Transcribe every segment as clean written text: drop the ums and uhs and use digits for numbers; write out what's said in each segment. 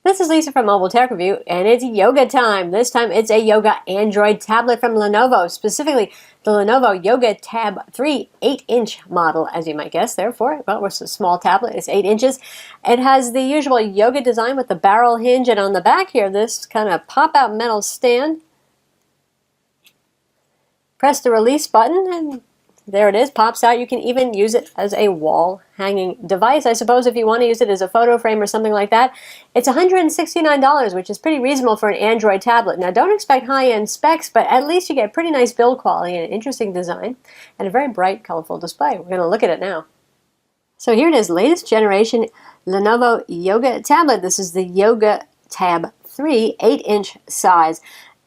This is Lisa from Mobile Tech Review, and it's yoga time. This time it's a Yoga Android tablet from Lenovo, specifically the Lenovo Yoga Tab 3 8-inch model, as you might guess. Therefore, well, it's a small tablet. It's 8 inches. It has the usual yoga design with the barrel hinge, and on the back here, this kind of pop-out metal stand. Press the release button, and there it is, pops out. You can even use it as a wall hanging device. I suppose if you want to use it as a photo frame or something like that. It's $169, which is pretty reasonable for an Android tablet. Now, don't expect high-end specs, but at least you get pretty nice build quality and an interesting design and a very bright, colorful display. We're going to look at it now. So here it is, latest generation Lenovo Yoga tablet. This is the Yoga Tab 3 8-inch size.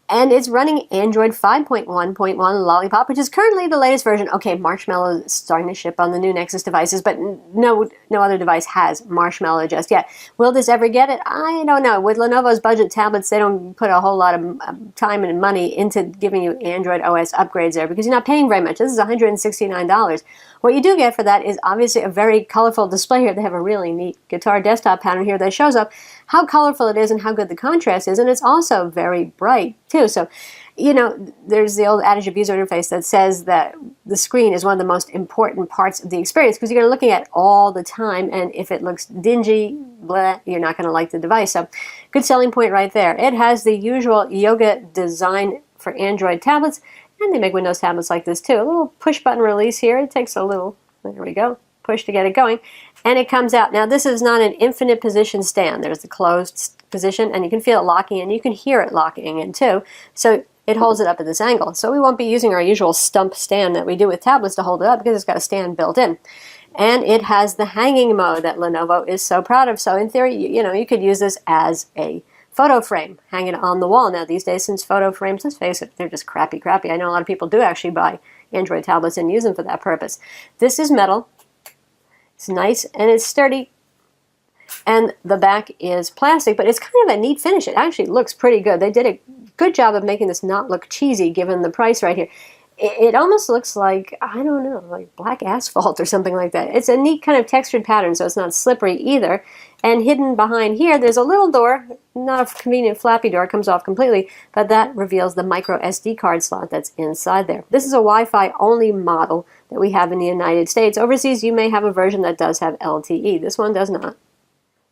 And it's running Android 5.1.1 Lollipop, which is currently the latest version. Okay, Marshmallow is starting to ship on the new Nexus devices, but no other device has Marshmallow just yet. Will this ever get it? I don't know. With Lenovo's budget tablets, they don't put a whole lot of time and money into giving you Android OS upgrades there because you're not paying very much. This is $169. What you do get for that is obviously a very colorful display here. They have a really neat guitar desktop pattern here that shows up how colorful it is and how good the contrast is, and it's also very bright too. So, you know, there's the old adage of user interface that says that the screen is one of the most important parts of the experience because you're going to be looking at it all the time, and if it looks dingy, blah, you're not going to like the device. So, good selling point right there. It has the usual yoga design for Android tablets, and they make Windows tablets like this too. A little push button release here. It takes a little, there we go, push to get it going. And it comes out. Now, this is not an infinite position stand. There's the closed position, and you can feel it locking in. You can hear it locking in, too. So it holds it up at this angle. So we won't be using our usual stump stand that we do with tablets to hold it up because it's got a stand built in. And it has the hanging mode that Lenovo is so proud of. So in theory, you know, you could use this as a photo frame, hang it on the wall. Now, these days, since photo frames, let's face it, they're just crappy. I know a lot of people do actually buy Android tablets and use them for that purpose. This is metal. It's nice and it's sturdy, and the back is plastic, but it's kind of a neat finish. It actually looks pretty good. They did a good job of making this not look cheesy given the price right here. It almost looks like, I don't know, like black asphalt or something like that. It's a neat kind of textured pattern, so it's not slippery either. And hidden behind here, there's a little door, not a convenient flappy door, it comes off completely, but that reveals the micro SD card slot that's inside there. This is a Wi-Fi only model that we have in the United States. Overseas, you may have a version that does have LTE. This one does not.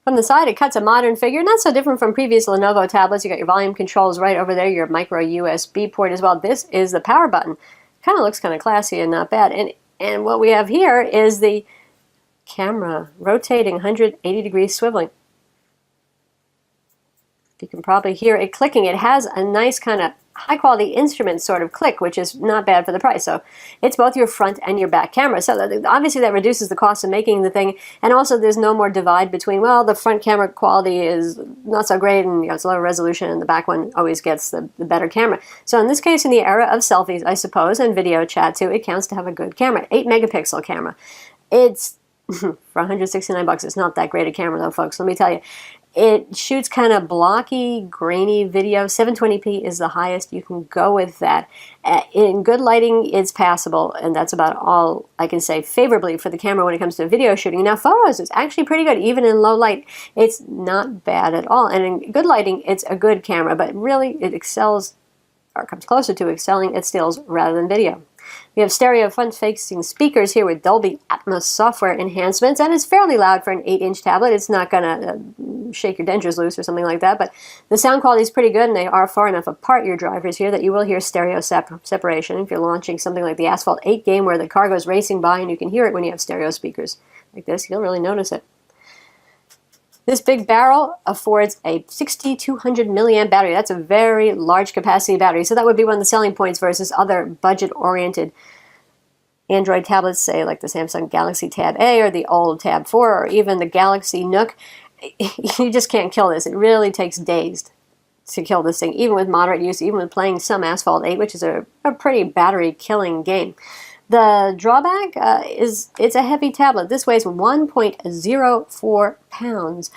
From the side, it cuts a modern figure, not so different from previous Lenovo tablets. You got your volume controls right over there, your micro USB port as well. This is the power button. Kind of looks kind of classy and not bad. And what we have here is the camera rotating 180 degrees swiveling. You can probably hear it clicking. It has a nice kind of high quality instrument sort of click, which is not bad for the price. So it's both your front and your back camera. So obviously that reduces the cost of making the thing, and also there's no more divide between, well, the front camera quality is not so great and, you know, it's lower resolution, and the back one always gets the better camera. So in this case, in the era of selfies, I suppose, and video chat too, it counts to have a good camera. 8 megapixel camera. It's for $169, it's not that great a camera though, folks, let me tell you. It shoots kind of blocky, grainy video. 720p is the highest you can go with that. In good lighting, it's passable, and that's about all I can say favorably for the camera when it comes to video shooting. Now, photos is actually pretty good, even in low light. It's not bad at all, and in good lighting, it's a good camera, but really it excels, or comes closer to excelling at stills rather than video. We have stereo front-facing speakers here with Dolby Atmos software enhancements, and it's fairly loud for an 8-inch tablet. It's not going to shake your dentures loose or something like that, but the sound quality is pretty good, and they are far enough apart, your drivers here, that you will hear stereo separation if you're launching something like the Asphalt 8 game where the car goes racing by and you can hear it when you have stereo speakers like this. You'll really notice it. This big barrel affords a 6,200 milliamp battery. That's a very large capacity battery. So that would be one of the selling points versus other budget-oriented Android tablets, say like the Samsung Galaxy Tab A or the old Tab 4 or even the Galaxy Nook. You just can't kill this. It really takes days to kill this thing, even with moderate use, even with playing some Asphalt 8, which is a pretty battery-killing game. The drawback is it's a heavy tablet. This weighs 1.04 pounds.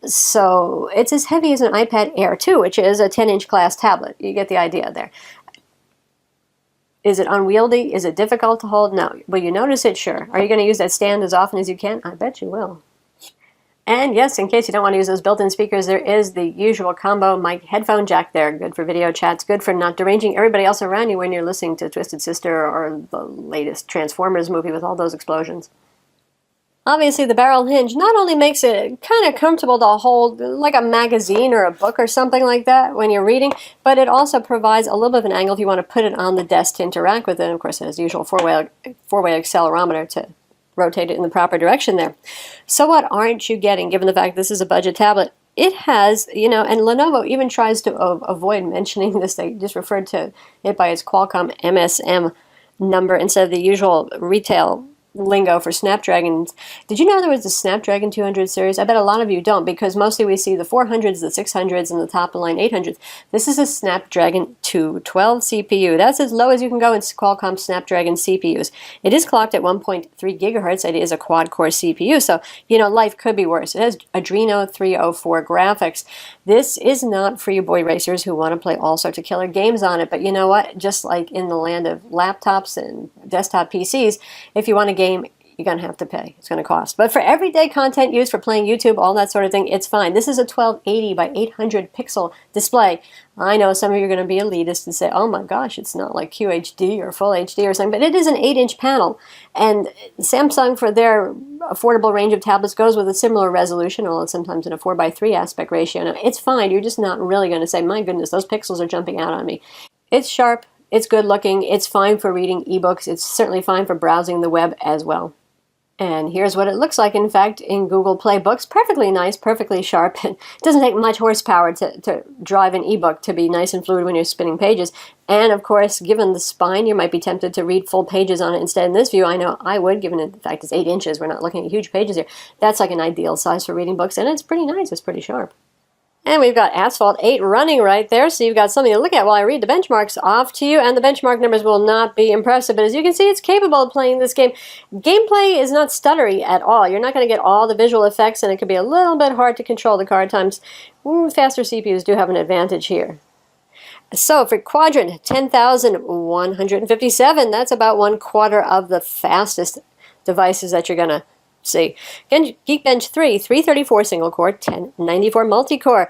So it's as heavy as an iPad Air 2, which is a 10-inch class tablet. You get the idea there. Is it unwieldy? Is it difficult to hold? No. Will you notice it? Sure. Are you going to use that stand as often as you can? I bet you will. And yes, in case you don't want to use those built-in speakers, there is the usual combo mic headphone jack there. Good for video chats, good for not deranging everybody else around you when you're listening to Twisted Sister or the latest Transformers movie with all those explosions. Obviously, the barrel hinge not only makes it kind of comfortable to hold like a magazine or a book or something like that when you're reading, but it also provides a little bit of an angle if you want to put it on the desk to interact with it. And of course, it has the usual four-way accelerometer to rotate it in the proper direction there. So what aren't you getting, given the fact this is a budget tablet? It has, and Lenovo even tries to avoid mentioning this. They just referred to it by its Qualcomm MSM number instead of the usual retail lingo for Snapdragons. Did you know there was the Snapdragon 200 series? I bet a lot of you don't, because mostly we see the 400s, the 600s, and the top-of-the-line 800s. This is a Snapdragon 212 CPU. That's as low as you can go in Qualcomm Snapdragon CPUs. It is clocked at 1.3 gigahertz. It is a quad-core CPU, so, life could be worse. It has Adreno 304 graphics. This is not for you boy racers who want to play all sorts of killer games on it, but you know what? Just like in the land of laptops and desktop PCs, if you want to game, you're going to have to pay. It's going to cost. But for everyday content use, for playing YouTube, all that sort of thing, it's fine. This is a 1280 by 800 pixel display. I know some of you are going to be elitist and say, oh my gosh, it's not like QHD or Full HD or something, but it is an 8-inch panel. And Samsung, for their affordable range of tablets, goes with a similar resolution, although sometimes in a 4:3 aspect ratio. Now, it's fine. You're just not really going to say, my goodness, those pixels are jumping out on me. It's sharp. It's good looking. It's fine for reading ebooks. It's certainly fine for browsing the web as well. And here's what it looks like, in fact, in Google Play Books. Perfectly nice, perfectly sharp. It doesn't take much horsepower to drive an ebook to be nice and fluid when you're spinning pages. And, of course, given the spine, you might be tempted to read full pages on it instead. In this view, I know I would, given the fact it's 8 inches. We're not looking at huge pages here. That's like an ideal size for reading books, and it's pretty nice. It's pretty sharp. And we've got Asphalt 8 running right there, so you've got something to look at while I read the benchmarks off to you, and the benchmark numbers will not be impressive, but as you can see, it's capable of playing this game. Gameplay is not stuttery at all. You're not going to get all the visual effects, and it could be a little bit hard to control the card times. Faster CPUs do have an advantage here. So for quadrant 10,157, that's about 1/4 of the fastest devices that you're going to see. Geekbench 3, 334 single core, 1094 multi-core.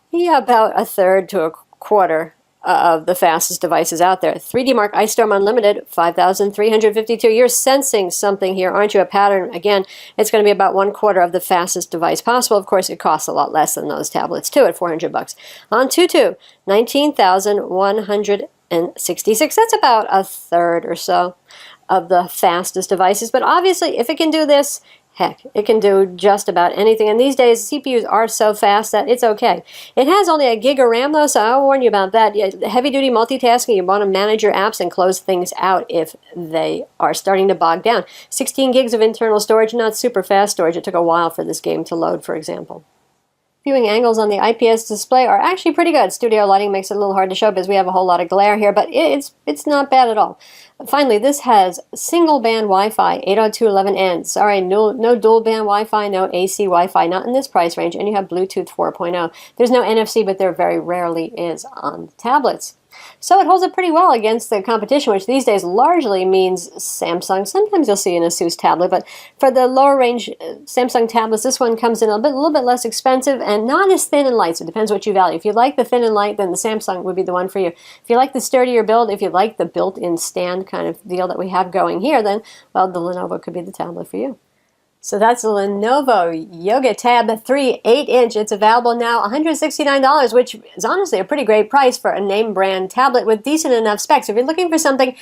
Yeah, about 1/3 to 1/4 of the fastest devices out there. 3D Mark Ice Storm Unlimited, 5,352. You're sensing something here, aren't you? A pattern. Again, it's going to be about 1/4 of the fastest device possible. Of course, it costs a lot less than those tablets too, at $400. Antutu, 19,166. That's about 1/3 or so of the fastest devices. But obviously, if it can do this, heck, it can do just about anything. And these days, CPUs are so fast that it's okay. It has only a gig of RAM, though, so I'll warn you about that. Heavy-duty multitasking, you want to manage your apps and close things out if they are starting to bog down. 16 gigs of internal storage, not super fast storage. It took a while for this game to load, for example. Viewing angles on the IPS display are actually pretty good. Studio lighting makes it a little hard to show because we have a whole lot of glare here, but it's not bad at all. Finally, this has single-band Wi-Fi, 802.11n. Sorry, no dual-band Wi-Fi, no AC Wi-Fi, not in this price range, and you have Bluetooth 4.0. There's no NFC, but there very rarely is on tablets. So it holds up pretty well against the competition, which these days largely means Samsung. Sometimes you'll see an Asus tablet, but for the lower range Samsung tablets, this one comes in a little bit less expensive and not as thin and light, so it depends what you value. If you like the thin and light, then the Samsung would be the one for you. If you like the sturdier build, if you like the built-in stand kind of deal that we have going here, then, well, the Lenovo could be the tablet for you. So that's the Lenovo Yoga Tab 3 8-inch. It's available now $169, which is honestly a pretty great price for a name brand tablet with decent enough specs. If you're looking for something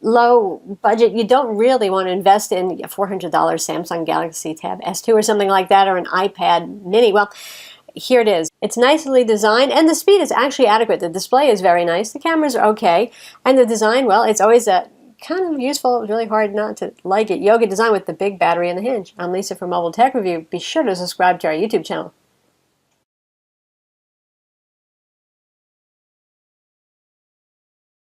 low budget, you don't really want to invest in a $400 Samsung Galaxy Tab S2 or something like that, or an iPad mini. Well, here it is. It's nicely designed, and the speed is actually adequate. The display is very nice. The cameras are okay. And the design, well, it's always a kind of useful, really hard not to like it. Yoga design with the big battery and the hinge. I'm Lisa from Mobile Tech Review. Be sure to subscribe to our YouTube channel.